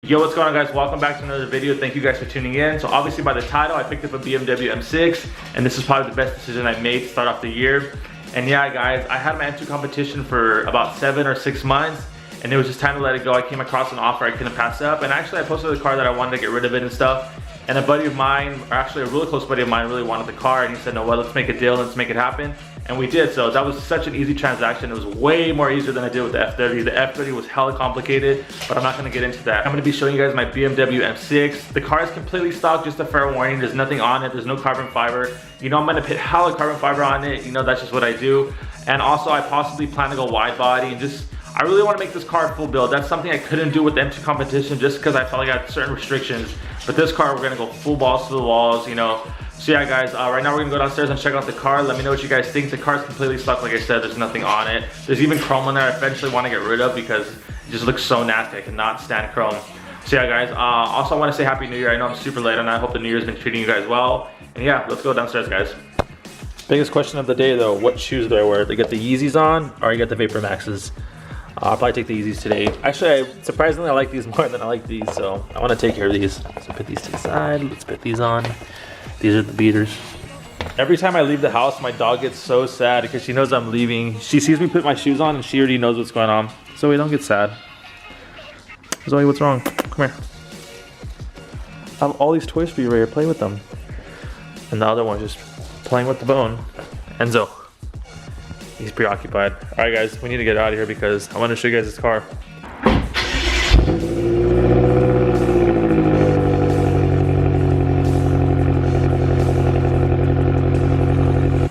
Yo, what's going on, guys? Welcome back to another video. Thank you guys for tuning in. So obviously by the title, I picked up a BMW M6, and this is probably the best decision I made to start off the year. And yeah, guys, I had my M2 Competition for about 7 or 6 months, and it was just time to let it go. I came across an offer I couldn't pass up, and actually I posted the car that I wanted to get rid of it and stuff. And a buddy of mine, or actually a really close buddy of mine, really wanted the car, and he said, no, well, let's make a deal, let's make it happen. And we did, so that was such an easy transaction. It was way more easier than I did with the F30. The F30 was hella complicated, but I'm not gonna get into that. I'm gonna be showing you guys my BMW M6. The car is completely stock, just a fair warning. There's nothing on it, there's no carbon fiber. You know I'm gonna put hella carbon fiber on it, you know that's just what I do. And also I possibly plan to go wide body and I really wanna make this car full build. That's something I couldn't do with the M2 Competition just because I felt like I had certain restrictions. But this car, we're gonna go full balls to the walls, you know. So yeah, guys, right now we're gonna go downstairs and check out the car. Let me know what you guys think. The car's completely stock, like I said, there's nothing on it. There's even chrome on there I eventually wanna get rid of because it just looks so nasty. I cannot stand chrome. So yeah, guys, also I wanna say Happy New Year. I know I'm super late on that. I hope the New Year's been treating you guys well. And yeah, let's go downstairs, guys. Biggest question of the day though, what shoes do I wear? Do I get the Yeezys on or I get the Vapor Maxes? I'll probably take the Yeezys today. Actually, surprisingly, I like these more than I like these, so I want to take care of these. So put these to the side, let's put these on. These are the beaters. Every time I leave the house, my dog gets so sad because she knows I'm leaving. She sees me put my shoes on and she already knows what's going on. Zoe, don't get sad. Zoe, what's wrong? Come here. I have all these toys for you right here, play with them. And the other one's just playing with the bone. Enzo. He's preoccupied. All right, guys, we need to get out of here because I want to show you guys this car.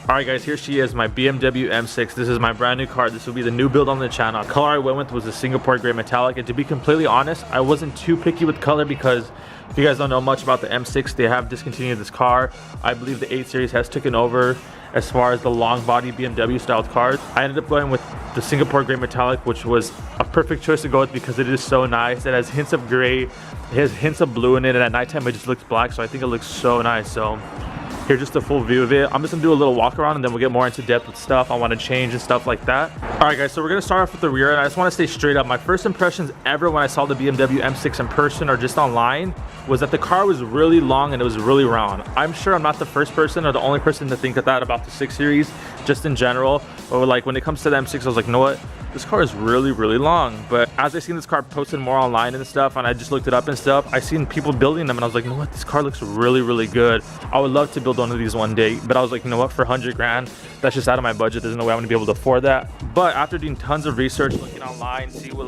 All right, guys, here she is, my BMW M6. This is my brand new car. This will be the new build on the channel. The color I went with was a Singapore gray metallic, and to be completely honest, I wasn't too picky with color because if you guys don't know much about the M6, they have discontinued this car. I believe the 8 Series has taken over as far as the long body BMW styled cars. I ended up going with the Singapore gray metallic, which was a perfect choice to go with because it is so nice. It has hints of gray, it has hints of blue in it, and at nighttime it just looks black, so I think it looks so nice. So here's just a full view of it. I'm just gonna do a little walk around and then we'll get more into depth with stuff I want to change and stuff like that. All right, guys, so we're gonna start off with the rear, and I just want to stay straight up. My first impressions ever when I saw the BMW M6 in person or just online was that the car was really long and it was really round. I'm sure I'm not the first person or the only person to think that about the 6 Series, just in general. But like when it comes to the M6, I was like, you know what? This car is really, really long. But as I seen this car posted more online and stuff, and I just looked it up and stuff, I seen people building them and I was like, you know what? This car looks really, really good. I would love to build one of these one day. But I was like, you know what? For 100 grand, that's just out of my budget. There's no way I'm gonna be able to afford that. But after doing tons of research, looking online, see what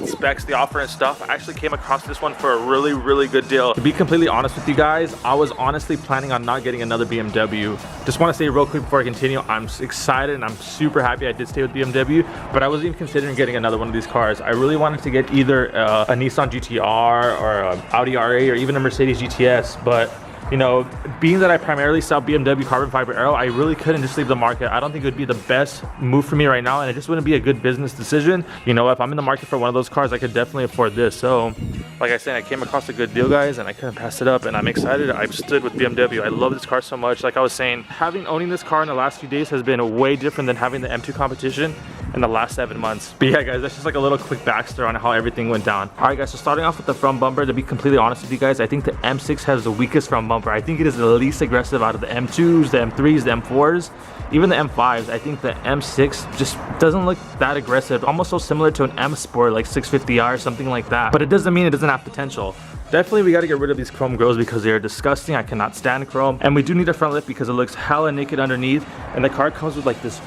specs they offer and stuff, I actually came across this one for a really, really good deal. To be completely honest with you guys, I was honestly planning on not getting another BMW. Just want to say real quick before I continue, I'm excited and I'm super happy I did stay with BMW, but I wasn't even considering getting another one of these cars. I really wanted to get either a Nissan GT-R or an Audi R8 or even a Mercedes GTS, but you know, being that I primarily sell BMW Carbon Fiber Aero, I really couldn't just leave the market. I don't think it would be the best move for me right now, and it just wouldn't be a good business decision. You know, if I'm in the market for one of those cars, I could definitely afford this. So, like I said, I came across a good deal, guys, and I couldn't pass it up, and I'm excited. I've stood with BMW. I love this car so much. Like I was saying, owning this car in the last few days has been way different than having the M2 Competition in the last 7 months. But yeah, guys, that's just like a little quick backstory on how everything went down. All right, guys, so starting off with the front bumper, to be completely honest with you guys, I think the M6 has the weakest front bumper. I think it is the least aggressive out of the M2s, the M3s, the M4s, even the M5s. I think the M6 just doesn't look that aggressive, almost so similar to an M Sport like 650R or something like that. But it doesn't mean it doesn't have potential. Definitely we got to get rid of these chrome grills because they are disgusting. I cannot stand chrome. And we do need a front lip because it looks hella naked underneath, and the car comes with like this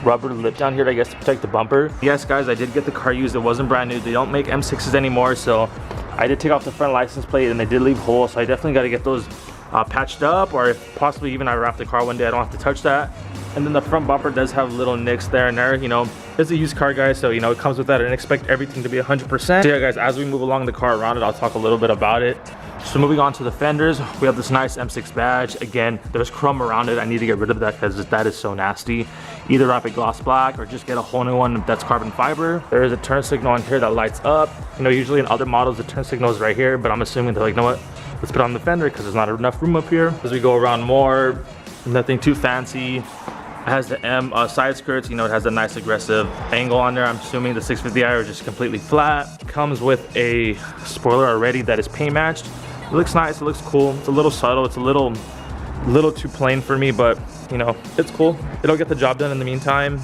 rubber lip down here, I guess, to protect the bumper. Yes, guys, I did get the car used. It wasn't brand new. They don't make M6s anymore, so I did take off the front license plate and they did leave holes, so I definitely got to get those patched up, or if possibly even I wrap the car one day, I don't have to touch that. And then the front bumper does have little nicks there and there. You know, it's a used car, guys, so you know it comes with that. I didn't expect everything to be 100%. So yeah, guys, as we move along the car around it, I'll talk a little bit about it. So moving on to the fenders, we have this nice M6 badge. Again, there's chrome around it. I need to get rid of that because that is so nasty. Either wrap it gloss black or just get a whole new one that's carbon fiber. There is a turn signal on here that lights up. You know, usually in other models the turn signal is right here, but I'm assuming they're like, you know what, let's put on the fender because there's not enough room up here. As we go around more, nothing too fancy. It has the M side skirts, you know, it has a nice aggressive angle on there. I'm assuming the 650i are just completely flat. Comes with a spoiler already that is paint matched. It looks nice, it looks cool. It's a little subtle, it's a little too plain for me, but you know, it's cool. It'll get the job done in the meantime.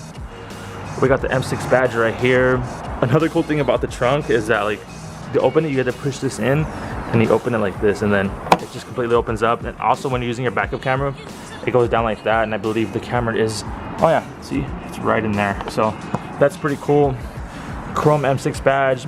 We got the M6 badge right here. Another cool thing about the trunk is that like, to open it, you have to push this in and you open it like this and then it just completely opens up. And also when you're using your backup camera, it goes down like that, and I believe the camera is, oh yeah, see, it's right in there. So that's pretty cool. Chrome M6 badge.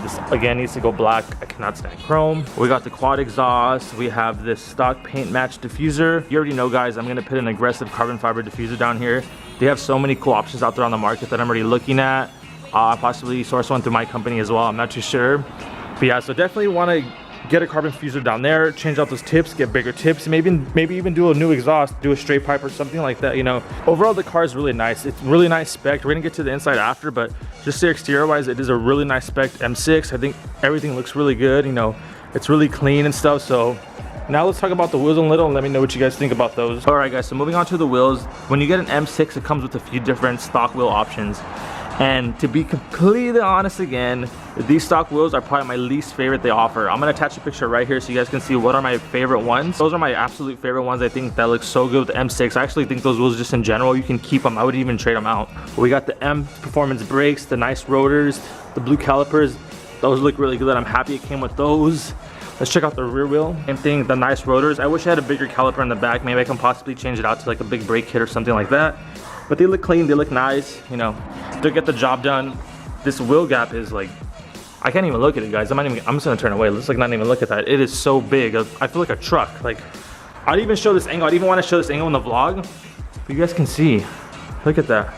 This again needs to go black. I cannot stand chrome. We got the quad exhaust. We have this stock paint match diffuser. You already know, guys, I'm gonna put an aggressive carbon fiber diffuser down here. They have so many cool options out there on the market that I'm already looking at. Possibly source one through my company as well, I'm not too sure. But yeah, so definitely want to get a carbon diffuser down there, change out those tips, get bigger tips, maybe even do a new exhaust, do a straight pipe or something like that, you know. Overall, the car is really nice. It's really nice spec. We're gonna get to the inside after, but just the exterior wise, it is a really nice spec M6. I think everything looks really good, you know. It's really clean and stuff. So now let's talk about the wheels a little and let me know what you guys think about those. All right, guys, so moving on to the wheels. When you get an M6, it comes with a few different stock wheel options. And to be completely honest again, these stock wheels are probably my least favorite they offer. I'm gonna attach a picture right here so you guys can see what are my favorite ones. Those are my absolute favorite ones. I think that looks so good with the M6. I actually think those wheels just in general, you can keep them. I would even trade them out. We got the M Performance brakes, the nice rotors, the blue calipers. Those look really good. I'm happy it came with those. Let's check out the rear wheel. Same thing, the nice rotors. I wish I had a bigger caliper in the back. Maybe I can possibly change it out to like a big brake kit or something like that. But they look clean, they look nice, you know. They'll get the job done. This wheel gap is like, I can't even look at it, guys. I'm just gonna turn away. Let's like not even look at that. It is so big. I feel like a truck. Like, I'd even show this angle. I'd even want to show this angle in the vlog, but you guys can see. Look at that.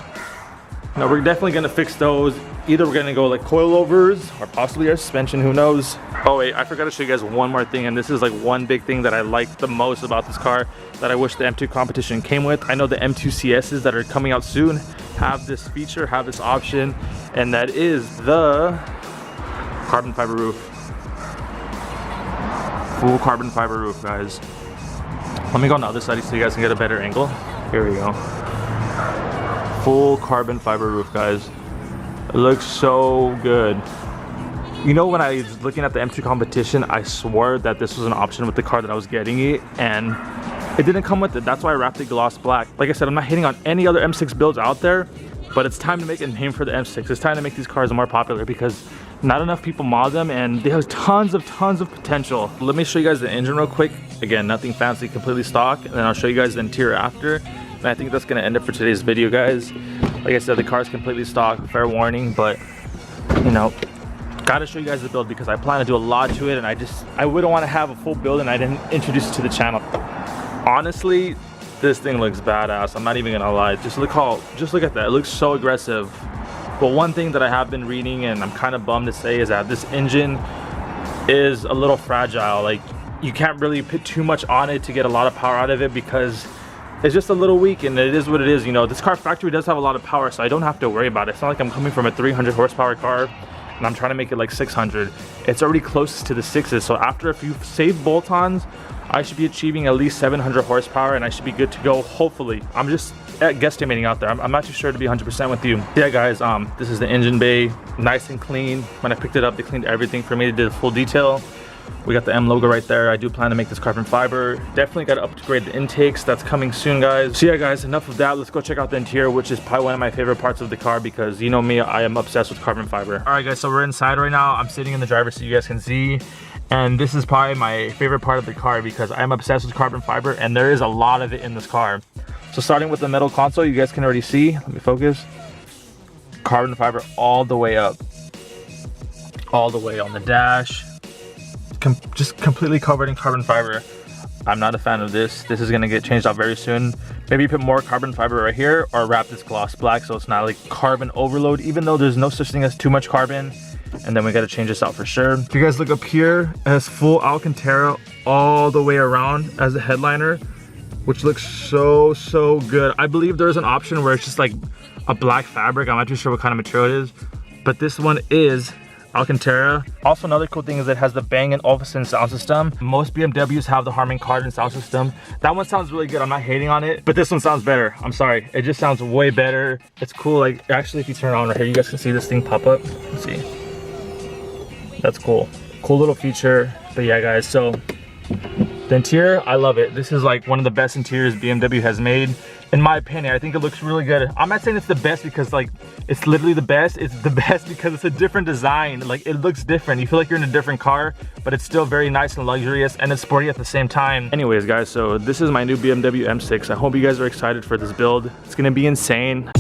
Now we're definitely gonna fix those. Either we're gonna go like coilovers or possibly our suspension, who knows. Oh wait, I forgot to show you guys one more thing, and this is like one big thing that I like the most about this car that I wish the M2 Competition came with. I know the M2 CSs that are coming out soon have this feature, have this option, and that is the carbon fiber roof. Full carbon fiber roof, guys. Let me go on the other side so you guys can get a better angle. Here we go. Full carbon fiber roof, guys. It looks so good. You know, when I was looking at the M2 Competition, I swore that this was an option with the car that I was getting it, and it didn't come with it. That's why I wrapped it gloss black. Like I said, I'm not hitting on any other M6 builds out there, but it's time to make a name for the M6. It's time to make these cars more popular because not enough people mod them, and they have tons of potential. Let me show you guys the engine real quick. Again, nothing fancy, completely stock, and then I'll show you guys the interior after. And I think that's gonna end it for today's video, guys. Like I said, the car is completely stock, fair warning, but you know, gotta show you guys the build because I plan to do a lot to it, and I wouldn't want to have a full build and I didn't introduce it to the channel. Honestly, this thing looks badass. I'm not even gonna lie. Just look at that. It looks so aggressive. But one thing that I have been reading, and I'm kind of bummed to say, is that this engine is a little fragile. Like, you can't really put too much on it to get a lot of power out of it because it's just a little weak, and it is what it is. You know, this car factory does have a lot of power, so I don't have to worry about it. It's not like I'm coming from a 300 horsepower car and I'm trying to make it like 600. It's already close to the 6s, so after a few safe bolt-ons, I should be achieving at least 700 horsepower and I should be good to go, hopefully. I'm just guesstimating out there. I'm not too sure to be 100% with you. Yeah, guys, this is the engine bay, nice and clean. When I picked it up, they cleaned everything for me. They did a full detail. We got the M logo right there. I do plan to make this carbon fiber. Definitely got to upgrade the intakes. That's coming soon, guys. So yeah, guys, enough of that. Let's go check out the interior, which is probably one of my favorite parts of the car because you know me, I am obsessed with carbon fiber. All right, guys, so we're inside right now. I'm sitting in the driver's seat, you guys can see. And this is probably my favorite part of the car because I'm obsessed with carbon fiber and there is a lot of it in this car. So starting with the metal console, you guys can already see, let me focus. Carbon fiber all the way up. All the way on the dash. Just completely covered in carbon fiber. I'm not a fan of this. This is gonna get changed out very soon. Maybe put more carbon fiber right here or wrap this gloss black so it's not like carbon overload, even though there's no such thing as too much carbon. And then we gotta change this out for sure. If you guys look up here, it has full Alcantara all the way around as a headliner, which looks so good. I believe there's an option where it's just like a black fabric. I'm not too sure what kind of material it is, but this one is Alcantara. Also, another cool thing is it has the Bang & Olufsen sound system. Most BMWs have the Harman Kardon sound system. That one sounds really good. I'm not hating on it, but this one sounds better. I'm sorry. It just sounds way better. It's cool. Like, actually, if you turn it on right here, you guys can see this thing pop up. Let's see. That's cool. Cool little feature. But yeah, guys, so the interior, I love it. This is like one of the best interiors BMW has made. In my opinion, I think it looks really good. I'm not saying it's the best because like it's literally the best. It's the best because it's a different design. Like it looks different. You feel like you're in a different car, but it's still very nice and luxurious and it's sporty at the same time. Anyways, guys, so this is my new BMW M6. I hope you guys are excited for this build. It's gonna be insane.